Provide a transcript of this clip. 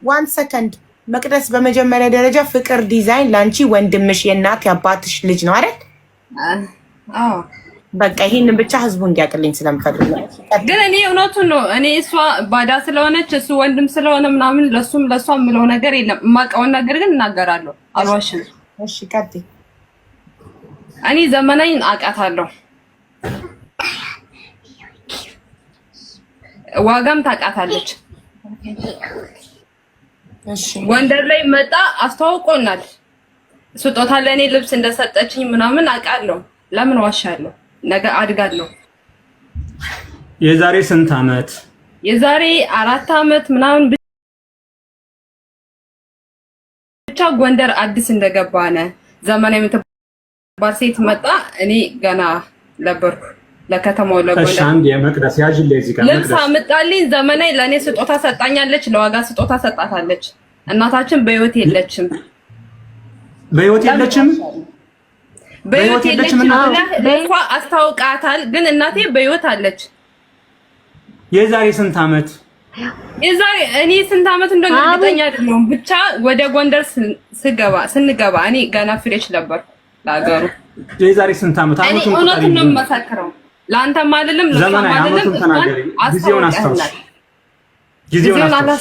1 ሰከንድ መቅደስ በመጀመሪያ ደረጃ ፍቅር ዲዛይን ላንቺ ወንድምሽ የእናት ያባትሽ ልጅ ነው አይደል? አዎ በቃ ይሄንን ብቻ ህዝቡ እንዲያቅልኝ ስለምፈልግ ነው። ግን እኔ እውነቱን ነው። እኔ እሷ ባዳ ስለሆነች እሱ ወንድም ስለሆነ ምናምን ለሷ የምለው ነገር የለም። የማውቀውን ነገር ግን እናገራለሁ። አልዋሽም። እሺ ቀጥይ። እኔ ዘመናዊን አውቃታለሁ። ዋጋም ታውቃታለች። እሺ ጎንደር ላይ መጣ አስተዋውቆናል። ስጦታ ለእኔ ልብስ እንደሰጠችኝ ምናምን አውቃለሁ። ለምን ዋሻለሁ? ነገ አድጋለሁ። የዛሬ ስንት አመት? የዛሬ 4 አመት ምናምን ብቻ ጎንደር አዲስ እንደገባነ ዘመናዊ የምትባል ሴት መጣ። እኔ ገና ነበርኩ ለከተማው ለጎንደር። እሺ አንድ የመቅደስ ያጅል እዚህ ጋር ልብስ አመጣልኝ። ዘመናዊ ለእኔ ስጦታ ሰጣኛለች። ለዋጋ ስጦታ ሰጣታለች። እናታችን በህይወት የለችም። በህይወት የለችም። በህይወት የለችም እንኳ አስታውቃታል። ግን እናቴ በህይወት አለች። የዛሬ ስንት አመት? የዛሬ እኔ ስንት አመት እንደሆነ እርግጠኛ አይደለሁም። ብቻ ወደ ጎንደር ስንገባ እኔ ገና ፍሬሽ ነበርኩ ለሀገሩ። የዛሬ ስንት አመት? አመቱን እውነቱን ነው የምመሰክረው። ለአንተም አይደለም ለማንም ጊዜውን አስታውስ። ጊዜውን አስታውስ።